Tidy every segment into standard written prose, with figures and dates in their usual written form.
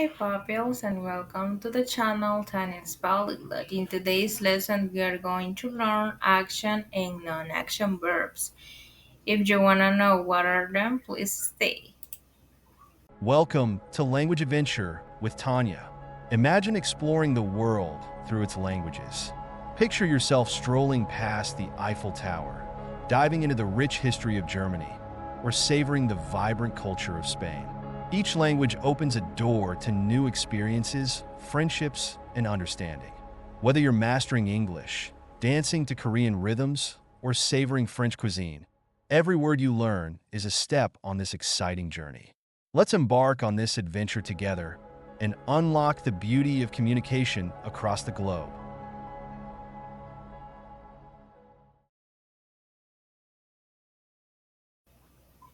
Hi pupils and welcome to the channel Tanya's Polyglot. In today's lesson we are going to learn action and non-action verbs. If you wanna know what are them, please stay. Welcome to Language Adventure with Tanya. Imagine exploring the world through its languages. Picture yourself strolling past the Eiffel Tower, diving into the rich history of Germany, or savoring the vibrant culture of Spain. Each language opens a door to new experiences, friendships, and understanding. Whether you're mastering English, dancing to Korean rhythms, or savoring French cuisine, every word you learn is a step on this exciting journey. Let's embark on this adventure together and unlock the beauty of communication across the globe.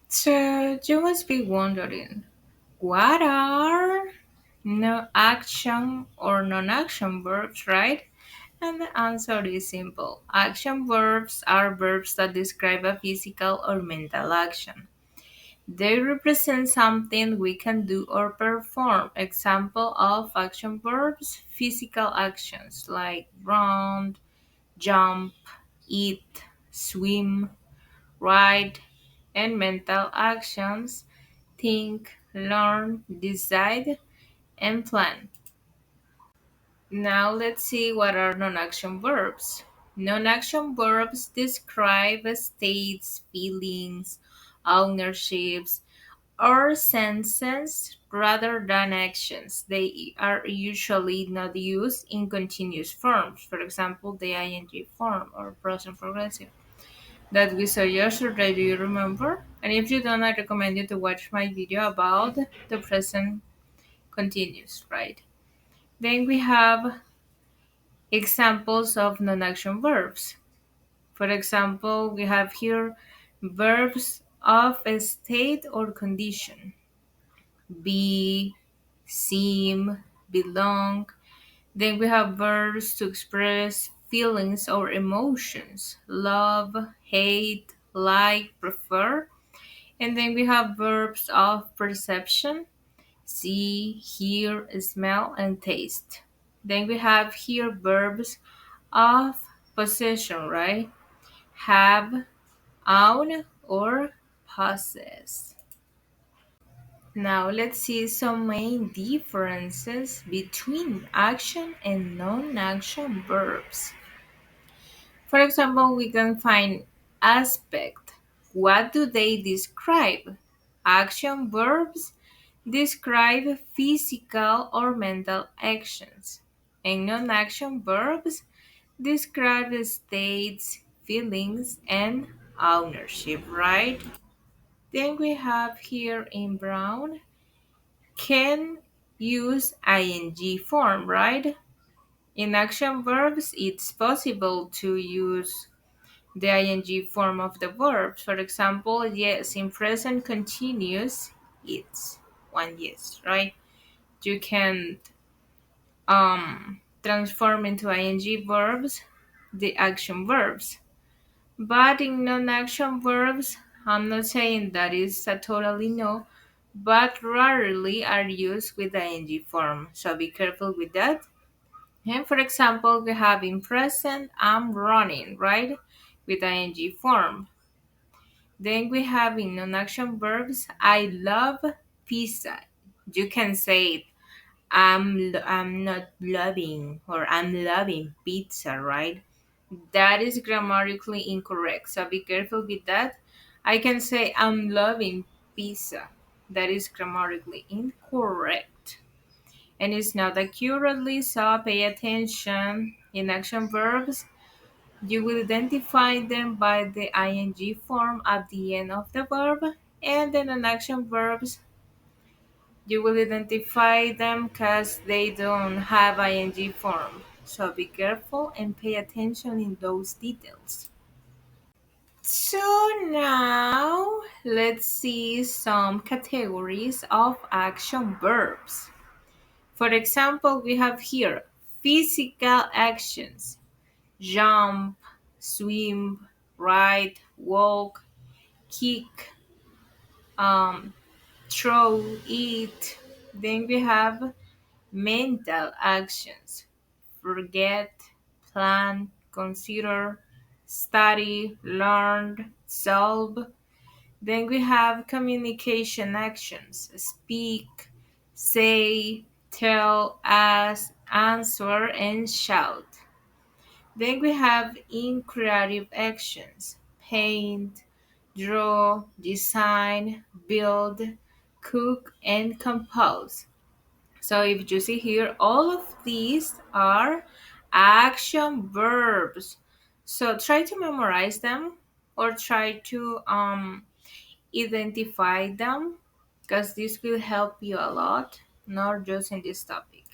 So you must be wondering, what are no action or non-action verbs, right? And the answer is simple. Action verbs are verbs that describe a physical or mental action. They represent something we can do or perform. Example of action verbs, physical actions like run, jump, eat, swim, write, and mental actions, think, learn, decide, and plan. Now let's see what are non-action verbs. Non-action verbs describe states, feelings, ownerships, or sentences rather than actions. They are usually not used in continuous forms, for example, the ing form or present progressive that we saw yesterday. Do you remember? And if you don't, I recommend you to watch my video about the present continuous, right? Then we have examples of non action verbs. For example, we have here verbs of a state or condition: be, seem, belong. Then we have verbs to express feelings or emotions: love, hate, like, prefer. And then we have verbs of perception: see, hear, smell, and taste. Then we have here verbs of possession, right? Have, own, or possess. Now let's see some main differences between action and non-action verbs. For example, we can find aspect. What do they describe? Action verbs describe physical or mental actions, and non-action verbs describe states, feelings, and ownership, right? Then we have here in brown can use ing form, right? In action verbs, it's possible to use the ing form of the verb. For example, yes, in present continuous, it's one yes, right? You can transform into ing verbs the action verbs. But in non-action verbs, I'm not saying that is a totally no, but rarely are used with the ing form. So be careful with that. And for example, we have in present, I'm running, right? With the ing form. Then we have in non-action verbs, I love pizza. You can say it, I'm not loving or I'm loving pizza, right? That is grammatically incorrect. So be careful with that. I can say I'm loving pizza. That is grammatically incorrect. And it's not accurately, so pay attention. In action verbs, you will identify them by the ing form at the end of the verb, and then in action verbs, you will identify them because they don't have ing form. So be careful and pay attention in those details. So now let's see some categories of action verbs. For example, we have here physical actions: jump, swim, ride, walk, kick, um, throw, eat. Then we have mental actions: forget, plan, consider, study, learn, solve. Then we have communication actions: speak, say, tell, ask, answer, and shout. Then we have in creative actions: paint, draw, design, build, cook, and compose. So if you see here, all of these are action verbs. So try to memorize them or try to identify them because this will help you a lot, not just in this topic.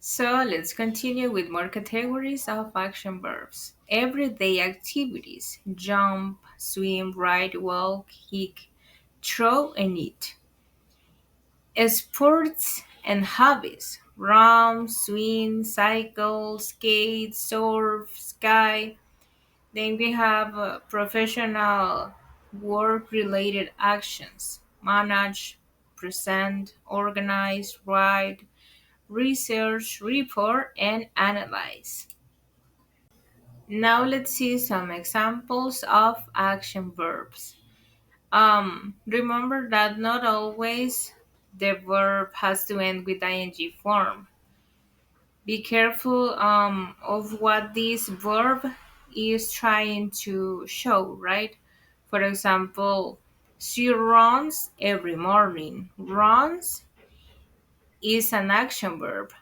So let's continue with more categories of action verbs. Everyday activities: jump, swim, ride, walk, hike, throw, and eat. Sports and hobbies: run, swim, cycle, skate, surf, ski. Then we have professional work related actions: manage, present, organize, write, research, report, and analyze. Now let's see some examples of action verbs. Remember that not always the verb has to end with ing form. Be careful of what this verb is trying to show, right? For example, she runs every morning. Runs is an action verb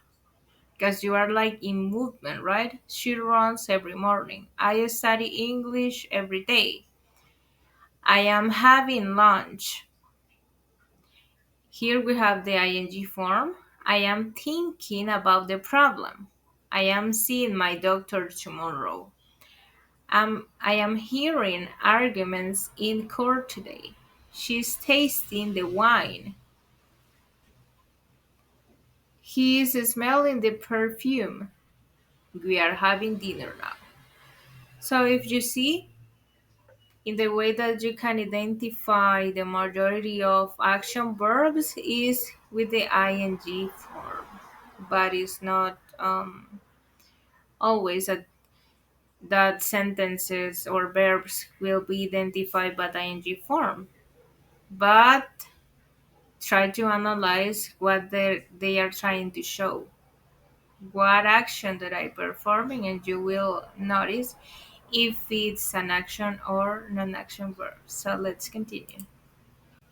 because you are like in movement, right? She runs every morning. I study English every day. I am having lunch. Here we have the ing form. I am thinking about the problem. I am seeing my doctor tomorrow. I am hearing arguments in court today. She's tasting the wine. He is smelling the perfume. We are having dinner now. So if you see, in the way that you can identify the majority of action verbs is with the ing form, but it's not always that sentences or verbs will be identified by the ing form. But try to analyze what they are trying to show. What action that I performing, and you will notice if it's an action or non-action verb. So let's continue.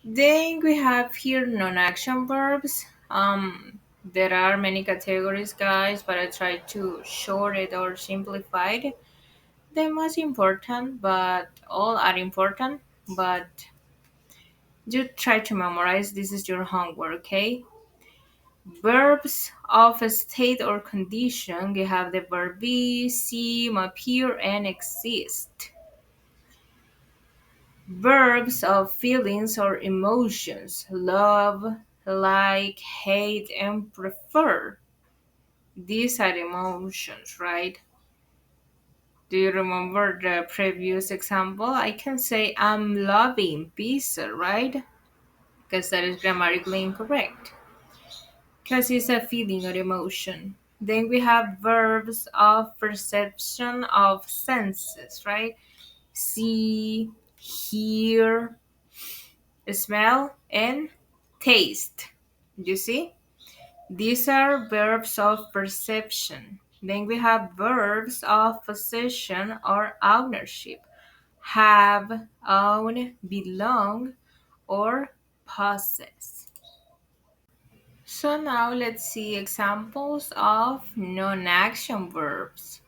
Then we have here non-action verbs. There are many categories, guys, but I try to short it or simplify it. The most important, but all are important, but you try to memorize. This is your homework, okay? Verbs of a state or condition. We have the verb be, seem, appear, and exist. Verbs of feelings or emotions: love, like, hate, and prefer. These are emotions, right? Do you remember the previous example? I can say I'm loving pizza, right? Because that is grammatically incorrect. Because it's a feeling or emotion. Then we have verbs of perception of senses, right? See, hear, smell, and taste. You see? These are verbs of perception. Then we have verbs of possession or ownership: have, own, belong, or possess. So now let's see examples of non-action verbs.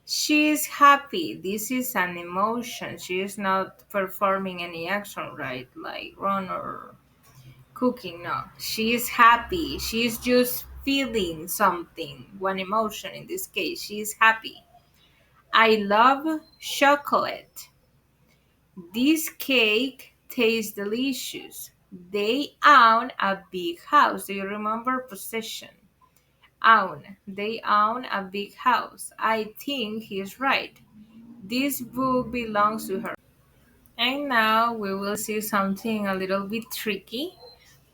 She is happy. This is an emotion. She is not performing any action, right? Like run or cooking. No. She is happy. She is just feeling something, one emotion in this case. She is happy. I love chocolate. This cake tastes delicious. They own a big house. Do you remember possession? Own. They own a big house. I think he's right. This book belongs to her. And now we will see something a little bit tricky.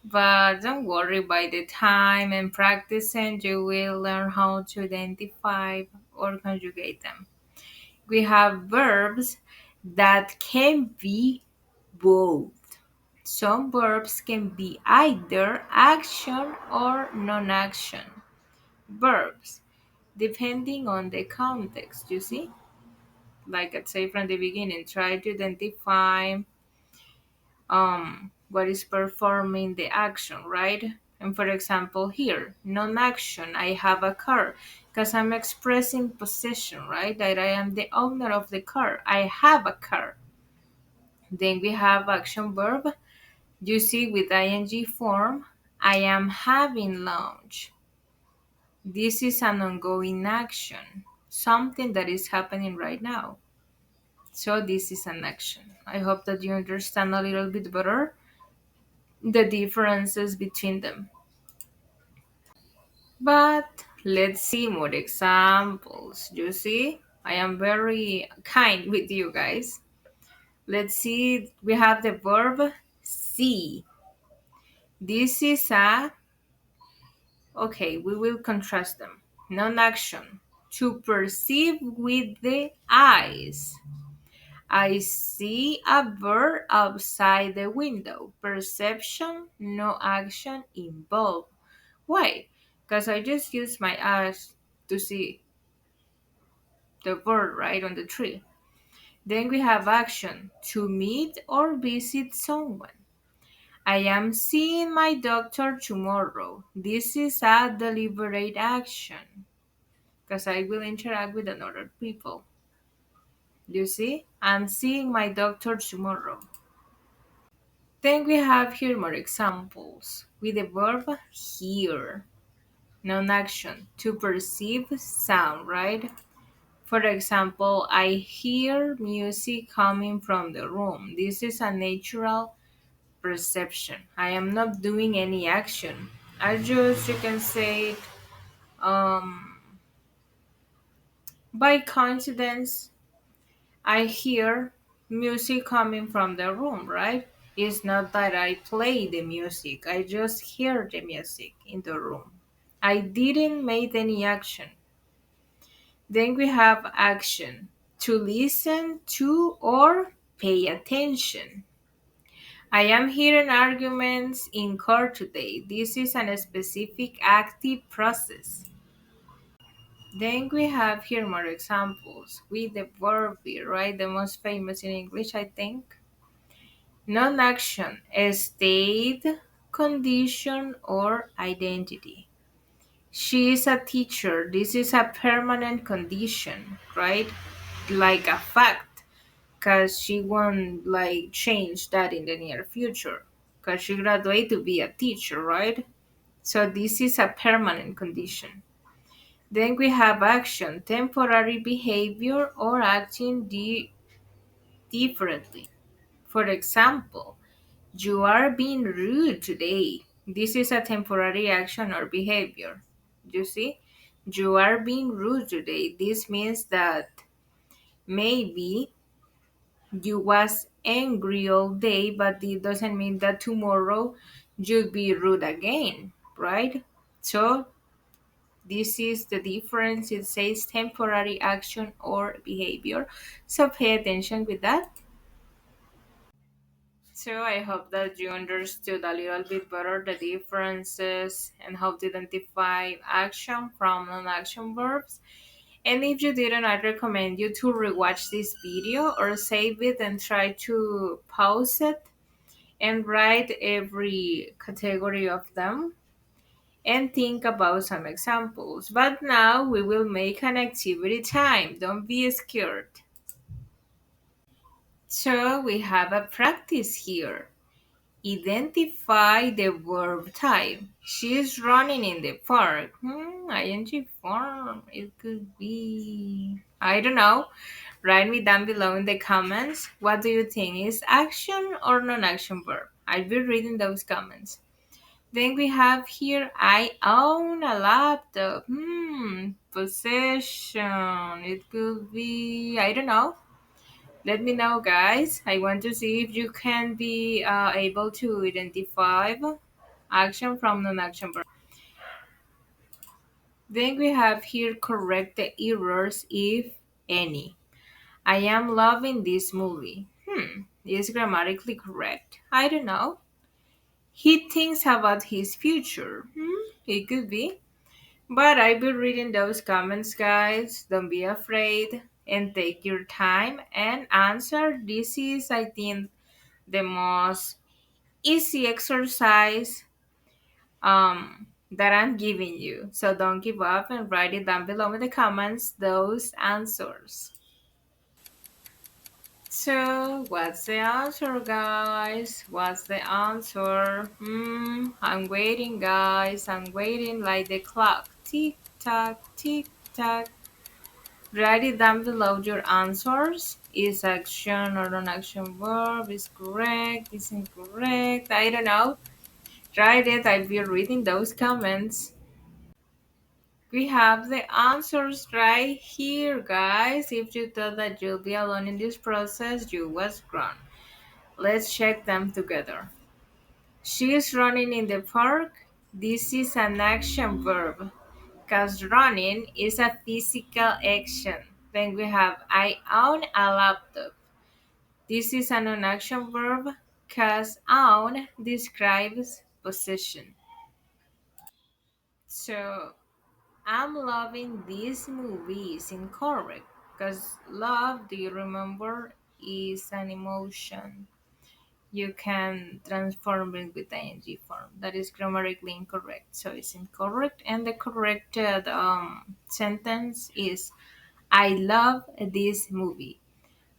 But don't worry, by the time and practicing, you will learn how to identify or conjugate them. We have verbs that can be both. Some verbs can be either action or non action verbs, depending on the context, you see? Like I say from the beginning, try to identify what is performing the action, right? And for example, here, non-action, I have a car, because I'm expressing possession, right? That I am the owner of the car. I have a car. Then we have action verb. You see with ing form, I am having lunch. This is an ongoing action, something that is happening right now. So this is an action. I hope that you understand a little bit better the differences between them. But let's see more examples. You see, I am very kind with you guys. Let's see, we have the verb see. This is a, okay, we will contrast them. Non action. To perceive with the eyes. I see a bird outside the window. Perception, no action involved. Why? Because I just use my eyes to see the bird right on the tree. Then we have action to meet or visit someone. I am seeing my doctor tomorrow. This is a deliberate action because I will interact with another people. You see? I'm seeing my doctor tomorrow. Then we have here more examples with the verb hear. Non-action to perceive sound, right? For example, I hear music coming from the room. This is a natural perception. I am not doing any action. I just, you can say, um, by coincidence, I hear music coming from the room, right? It's not that I play the music, I just hear the music in the room. I didn't make any action. Then we have action to listen to or pay attention. I am hearing arguments in court today. This is a specific active process. Then we have here more examples with the verb be, right? The most famous in English, I think. Non action, a state, condition, or identity. She is a teacher. This is a permanent condition, right? Like a fact, because she won't like change that in the near future, because she graduated to be a teacher, right? So this is a permanent condition. Then we have action, temporary behavior or acting differently. For example, you are being rude today. This is a temporary action or behavior. You see? You are being rude today. This means that maybe you was angry all day, but it doesn't mean that tomorrow you'll be rude again, right? So this is the difference. It says temporary action or behavior. So pay attention with that. So I hope that you understood a little bit better the differences and how to identify action from non-action verbs. And if you didn't, I recommend you to rewatch this video or save it and try to pause it and write every category of them and think about some examples. But now we will make an activity time. Don't be scared. So we have a practice here. Identify the verb type. She is running in the park. Ing form. It could be. I don't know. Write me down below in the comments. What do you think? Is action or non action verb? I'll be reading those comments. Then we have here, I own a laptop. Possession. It could be, I don't know. Let me know, guys. I want to see if you can be able to identify. action from non-action verb. Then we have here correct the errors if any. I am loving this movie. Is grammatically correct? I don't know. He thinks about his future. It could be. But I will reading those comments, guys. Don't be afraid and take your time and answer. This is, I think, the most easy exercise that I'm giving you. So don't give up and write it down below in the comments those answers. So what's the answer, guys? What's the answer? I'm waiting, guys. I'm waiting like the clock. Tick tock, tick tock. Write it down below your answers. Is action or non-action verb? Is correct? Is incorrect? I don't know. Write it. I'll be reading those comments. We have the answers right here, guys. If you thought that you'll be alone in this process, you was wrong. Let's check them together. She is running in the park. This is an action verb because running is a physical action. Then we have I own a laptop. This is a non-action verb because own describes possession. So I'm loving this movie is incorrect because love, do you remember, is an emotion. You can transform it with the ing form. That is grammatically incorrect. So it's incorrect. And the corrected sentence is I love this movie.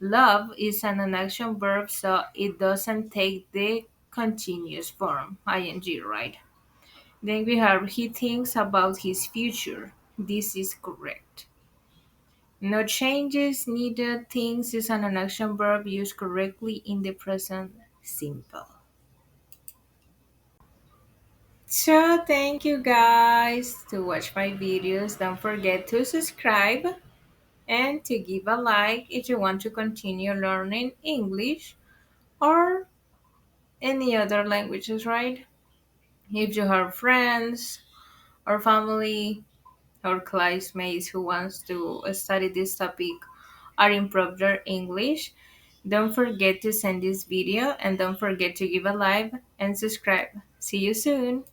Love is an action verb, so it doesn't take the continuous form, ing, right? Then we have he thinks about his future. This is correct. No changes needed. Things is an action verb used correctly in the present simple. So thank you guys to watch my videos. Don't forget to subscribe and to give a like if you want to continue learning English or any other languages, right? If you have friends or family or classmates who wants to study this topic or improve their English, don't forget to send this video and don't forget to give a like and subscribe. See you soon.